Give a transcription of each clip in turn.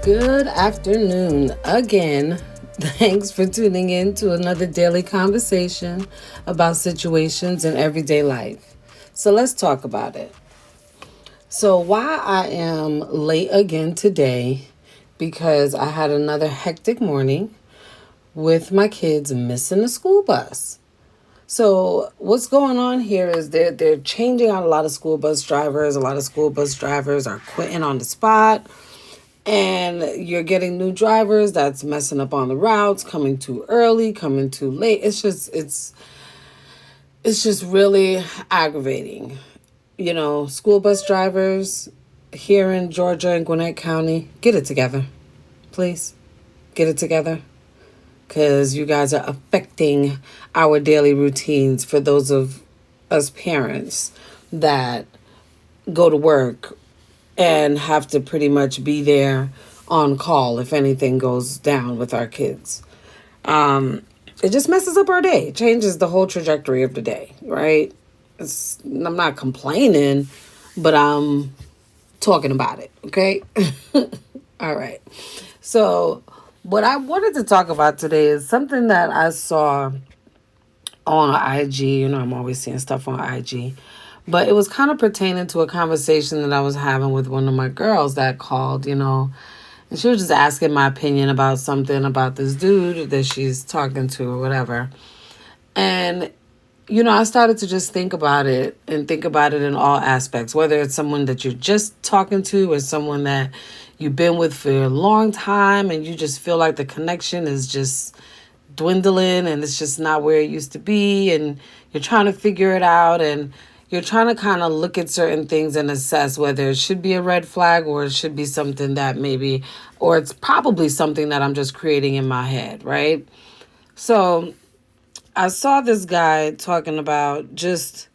Good afternoon again. Thanks for tuning in to another daily conversation about situations in everyday life. So let's talk about it. So, why I am late again today, because I had another hectic morning with my kids missing the school bus. So what's going on here is they're changing out a lot of school bus drivers. A lot of school bus drivers are quitting on the spot, and you're getting new drivers that's messing up on the routes, coming too early, coming too late. It's just really aggravating. School bus drivers here in Georgia and Gwinnett County, get it together, please. Get it together, because you guys are affecting our daily routines for those of us parents that go to work and have to pretty much be there on call if anything goes down with our kids. It just messes up our day, changes the whole trajectory of the day, right? I'm not complaining, but I'm talking about it, okay? All right. So, what I wanted to talk about today is something that I saw on IG. I'm always seeing stuff on IG. But it was kind of pertaining to a conversation that I was having with one of my girls that called, and she was just asking my opinion about something about this dude that she's talking to or whatever. And, I started to just think about it and think about it in all aspects, whether it's someone that you're just talking to or someone that you've been with for a long time and you just feel like the connection is just dwindling and it's just not where it used to be, and you're trying to figure it out, and you're trying to kind of look at certain things and assess whether it should be a red flag or it should be something that maybe, or it's probably something that I'm just creating in my head, right? So I saw this guy talking about just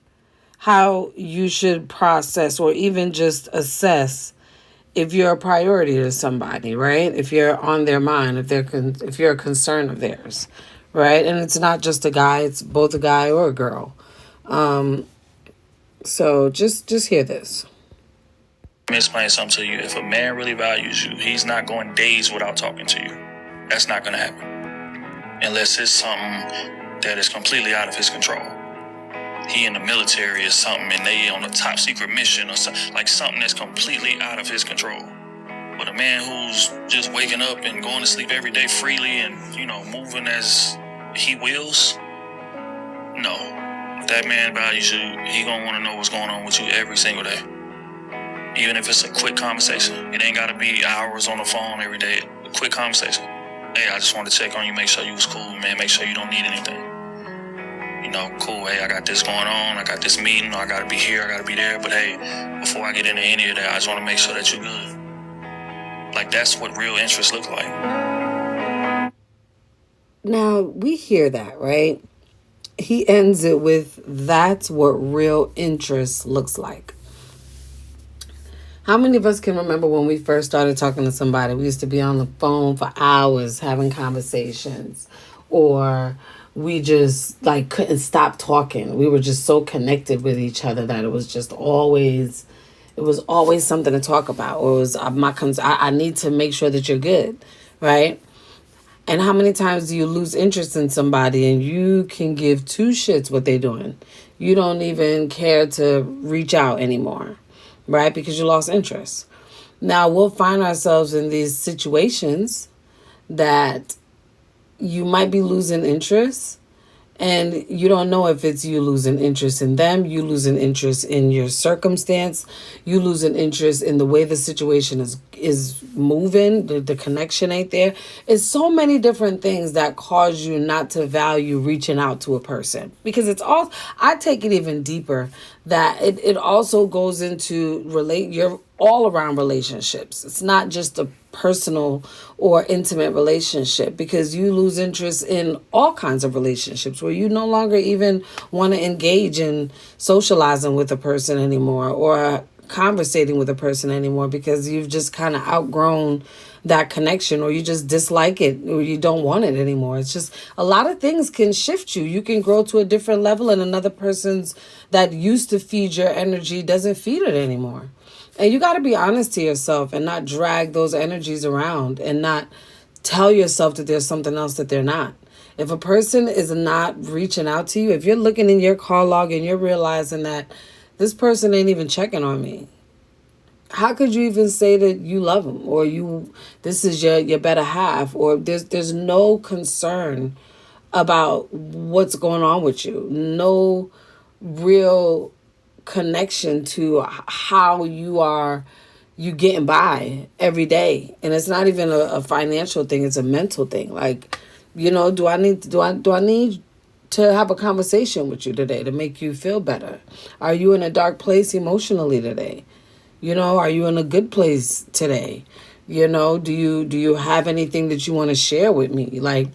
how you should process or even just assess if you're a priority to somebody, right? If you're on their mind, if you're a concern of theirs, right? And it's not just a guy; it's both a guy or a girl. So just hear this. Let me explain something to you. If a man really values you, he's not going days without talking to you. That's not going to happen unless it's something that is completely out of his control. He in the military or something, and they on a top secret mission or something, like something that's completely out of his control. But a man who's just waking up and going to sleep every day freely and, moving as he wills, no. If that man values you, he gonna want to know what's going on with you every single day. Even if it's a quick conversation. It ain't gotta be hours on the phone every day. A quick conversation. Hey, I just wanted to check on you, make sure you was cool, man. Make sure you don't need anything. Cool, hey, I got this going on, I got this meeting, I gotta be here, I gotta be there, but hey, before I get into any of that, I just wanna make sure that you're good. Like, that's what real interest looks like. Now, we hear that, right? He ends it with, that's what real interest looks like. How many of us can remember when we first started talking to somebody? We used to be on the phone for hours having conversations, or we just couldn't stop talking. We were just so connected with each other that it was always something to talk about. Or it was I need to make sure that you're good, right? And how many times do you lose interest in somebody and you can give two shits what they're doing? You don't even care to reach out anymore, right? Because you lost interest. Now we'll find ourselves in these situations that you might be losing interest, and you don't know if it's you losing interest in them, you losing interest in your circumstance, you losing interest in the way the situation is moving, the connection ain't there. It's so many different things that cause you not to value reaching out to a person. Because I take it even deeper, that it also goes into your all around relationships. It's not just a personal or intimate relationship, because you lose interest in all kinds of relationships where you no longer even want to engage in socializing with a person anymore or conversating with a person anymore, because you've just kind of outgrown that connection, or you just dislike it, or you don't want it anymore. It's just a lot of things can shift you. You can grow to a different level, and another person's that used to feed your energy doesn't feed it anymore. And you got to be honest to yourself and not drag those energies around and not tell yourself that there's something else that they're not. If a person is not reaching out to you, if you're looking in your call log and you're realizing that this person ain't even checking on me, how could you even say that you love them, or this is your better half, or there's no concern about what's going on with you, no real connection to how you getting by every day. And it's not even a financial thing, it's a mental thing. Like, do I need to have a conversation with you today to make you feel better? Are you in a dark place emotionally today? Are you in a good place today? Do you have anything that you want to share with me? Like,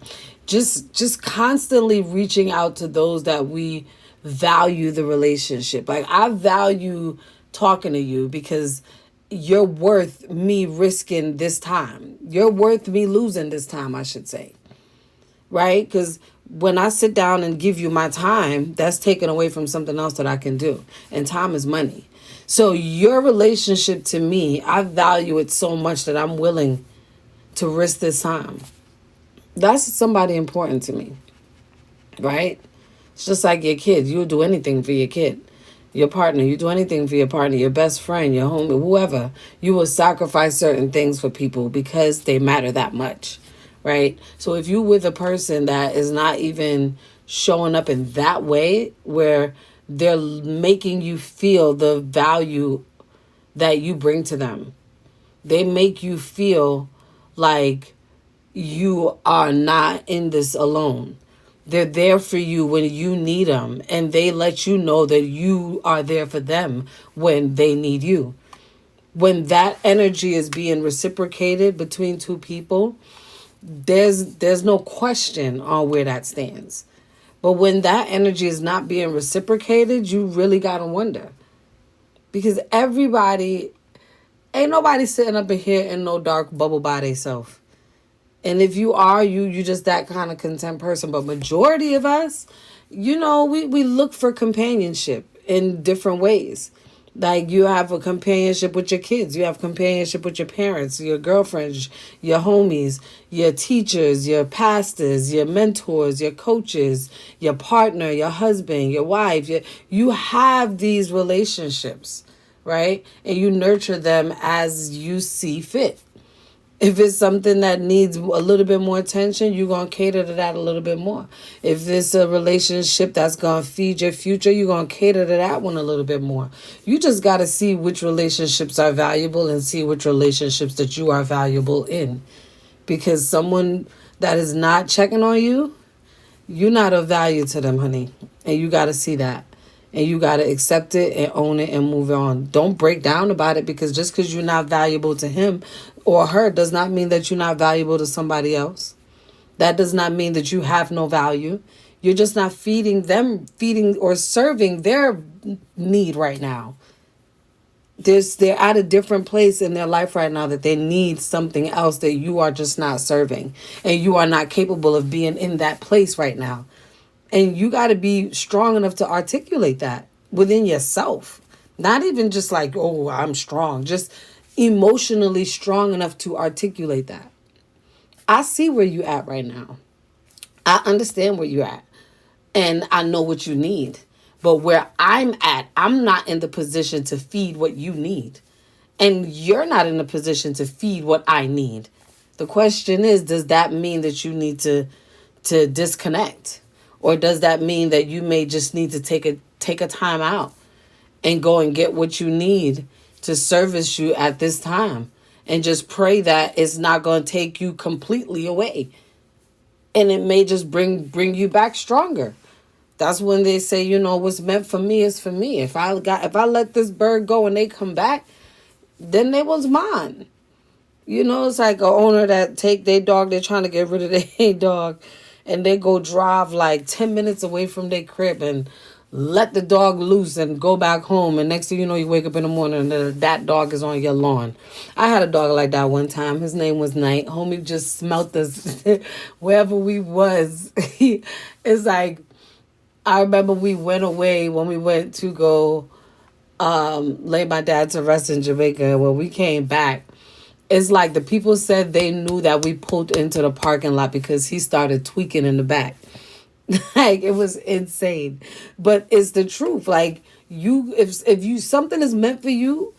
just constantly reaching out to those that we value the relationship. Like, I value talking to you because you're worth me risking this time. You're worth me losing this time, I should say. Right? Because when I sit down and give you my time, that's taken away from something else that I can do. And time is money. So your relationship to me, I value it so much that I'm willing to risk this time. That's somebody important to me. Right? It's just like your kid. You'll do anything for your kid. Your partner, you do anything for your partner, your best friend, your homie, whoever. You will sacrifice certain things for people because they matter that much. Right? So if you with a person that is not even showing up in that way, where they're making you feel the value that you bring to them, they make you feel like you are not in this alone. They're there for you when you need them, and they let you know that you are there for them when they need you. When that energy is being reciprocated between two people, there's no question on where that stands. But when that energy is not being reciprocated, you really got to wonder. Because ain't nobody sitting up in here in no dark bubble by themselves. And if you are, you just that kind of content person. But majority of us, we look for companionship in different ways. Like, you have a companionship with your kids. You have companionship with your parents, your girlfriends, your homies, your teachers, your pastors, your mentors, your coaches, your partner, your husband, your wife. You have these relationships, right? And you nurture them as you see fit. If it's something that needs a little bit more attention, you're going to cater to that a little bit more. If it's a relationship that's going to feed your future, you're going to cater to that one a little bit more. You just got to see which relationships are valuable and see which relationships that you are valuable in. Because someone that is not checking on you, you're not of value to them, honey. And you got to see that. And you got to accept it and own it and move on. Don't break down about it, because just because you're not valuable to him or her does not mean that you're not valuable to somebody else. That does not mean that you have no value. You're just not feeding or serving their need right now. They're at a different place in their life right now that they need something else that you are just not serving. And you are not capable of being in that place right now. And you got to be strong enough to articulate that within yourself. Not even just like, oh, I'm strong. Just emotionally strong enough to articulate that. I see where you at right now. I understand where you're at. And I know what you need. But where I'm at, I'm not in the position to feed what you need. And you're not in the position to feed what I need. The question is, does that mean that you need to disconnect? Or does that mean that you may just need to take a time out and go and get what you need to service you at this time, and just pray that it's not going to take you completely away, and it may just bring you back stronger? That's when they say, what's meant for me is for me. If I let this bird go and they come back, then they was mine. It's like a owner that take their dog, they're trying to get rid of their dog, and they go drive like 10 minutes away from their crib and let the dog loose and go back home. And next thing you know, you wake up in the morning and that dog is on your lawn. I had a dog like that one time. His name was Night. Homie just smelt us wherever we was. It's like, I remember we went away when we went to go laid my dad to rest in Jamaica. When we came back, it's like the people said they knew that we pulled into the parking lot because he started tweaking in the back. Like, it was insane. But it's the truth. Like, if you something is meant for you,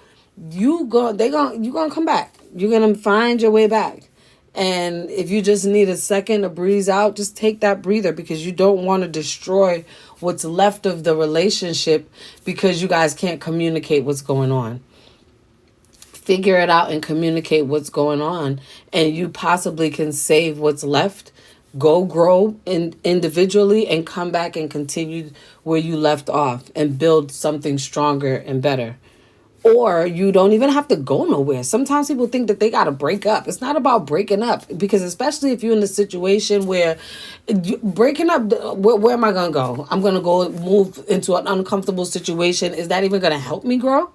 you gonna come back. You're gonna find your way back. And if you just need a second to breeze out, just take that breather, because you don't want to destroy what's left of the relationship because you guys can't communicate what's going on. Figure it out and communicate what's going on, and you possibly can save what's left. Go grow individually and come back and continue where you left off and build something stronger and better. Or you don't even have to go nowhere. Sometimes people think that they got to break up. It's not about breaking up, because especially if you're in a situation where breaking up, where am I going to go? I'm going to go move into an uncomfortable situation. Is that even going to help me grow?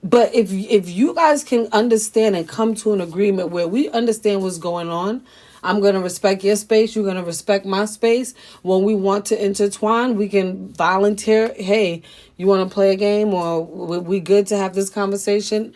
But if you guys can understand and come to an agreement where we understand what's going on, I'm going to respect your space. You're going to respect my space. When we want to intertwine, we can volunteer. Hey, you want to play a game, or we good to have this conversation?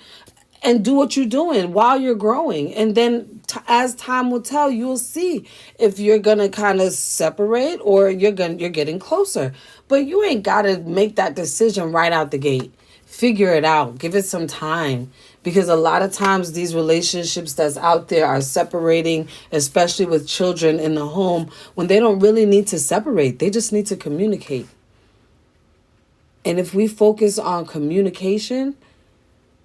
And do what you're doing while you're growing. And then as time will tell, you'll see if you're going to kind of separate or you're getting closer. But you ain't got to make that decision right out the gate. Figure it out. Give it some time. Because a lot of times these relationships that's out there are separating, especially with children in the home, when they don't really need to separate. They just need to communicate. And if we focus on communication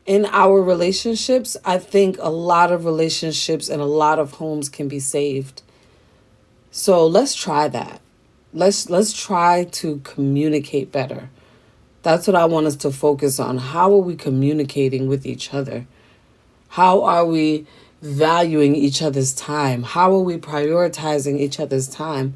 in our relationships, I think a lot of relationships and a lot of homes can be saved. So let's try that. Let's try to communicate better. That's what I want us to focus on. How are we communicating with each other? How are we valuing each other's time? How are we prioritizing each other's time?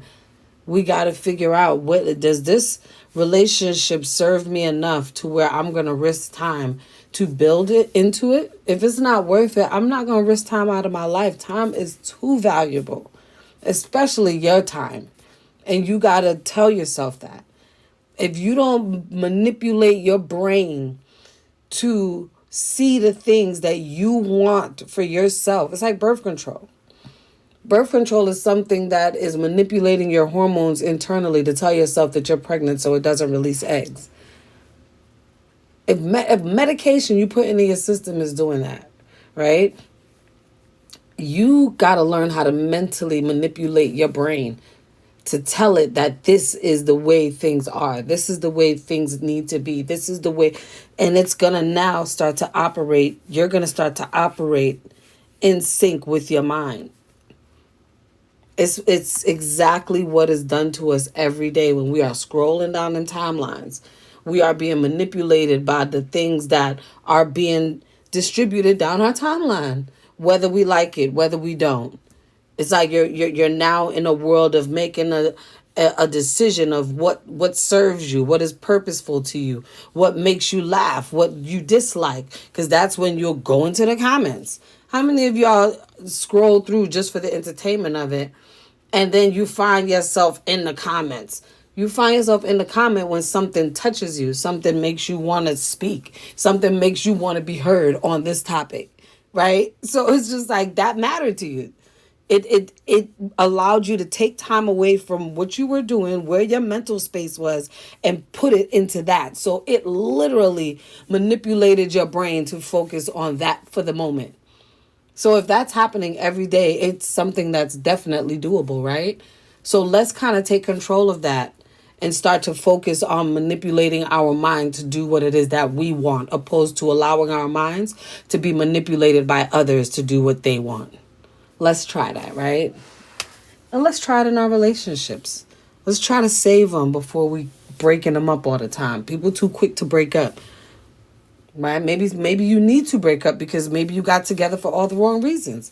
We got to figure out, what does this relationship serve me enough to where I'm going to risk time to build it into it? If it's not worth it, I'm not going to risk time out of my life. Time is too valuable, especially your time. And you got to tell yourself that. If you don't manipulate your brain to see the things that you want for yourself, it's like birth control. Birth control is something that is manipulating your hormones internally to tell yourself that you're pregnant so it doesn't release eggs. If medication you put into your system is doing that, right? You got to learn how to mentally manipulate your brain to tell it that this is the way things are. This is the way things need to be. This is the way. And it's going to now start to operate. You're going to start to operate in sync with your mind. It's exactly what is done to us every day when we are scrolling down in timelines. We are being manipulated by the things that are being distributed down our timeline, whether we like it, whether we don't. It's like you're now in a world of making a decision of what serves you, what is purposeful to you, what makes you laugh, what you dislike, because that's when you'll go into the comments. How many of y'all scroll through just for the entertainment of it, and then you find yourself in the comments? You find yourself in the comment when something touches you, something makes you want to speak, something makes you want to be heard on this topic, right? So it's just like that mattered to you. It allowed you to take time away from what you were doing, where your mental space was, and put it into that. So it literally manipulated your brain to focus on that for the moment. So if that's happening every day, it's something that's definitely doable, right? So let's kind of take control of that and start to focus on manipulating our mind to do what it is that we want, opposed to allowing our minds to be manipulated by others to do what they want. Let's try that, right? And let's try it in our relationships. Let's try to save them before we breaking them up all the time. People too quick to break up, right? Maybe you need to break up because maybe you got together for all the wrong reasons.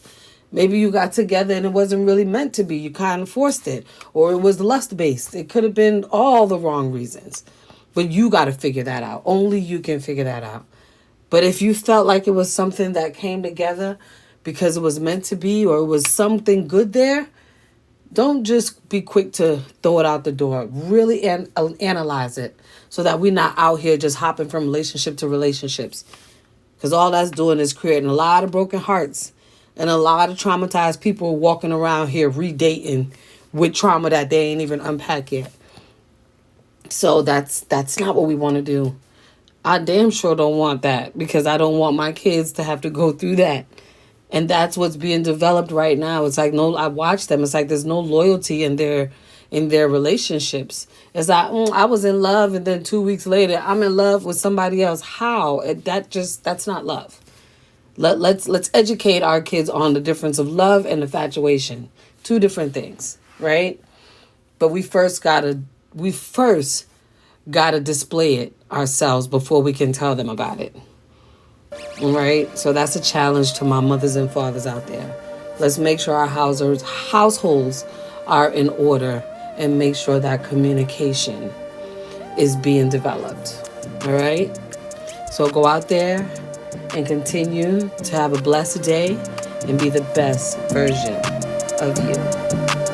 Maybe you got together and it wasn't really meant to be. You kind of forced it, or it was lust-based. It could have been all the wrong reasons. But you got to figure that out. Only you can figure that out. But if you felt like it was something that came together because it was meant to be, or it was something good there, Don't just be quick to throw it out the door. Really analyze it so that we're not out here just hopping from relationship to relationships. Because all that's doing is creating a lot of broken hearts and a lot of traumatized people walking around here redating with trauma that they ain't even unpacked yet. So that's not what we want to do. I damn sure don't want that, because I don't want my kids to have to go through that. And that's what's being developed right now. It's like, no, I watch them. It's like there's no loyalty in their relationships. It's like, I was in love, and then 2 weeks later I'm in love with somebody else. How? That's not love. Let's educate our kids on the difference of love and infatuation. Two different things, right? But we first gotta display it ourselves before we can tell them about it. All right? So that's a challenge to my mothers and fathers out there. Let's make sure our households are in order, and make sure that communication is being developed. All right? So go out there and continue to have a blessed day and be the best version of you.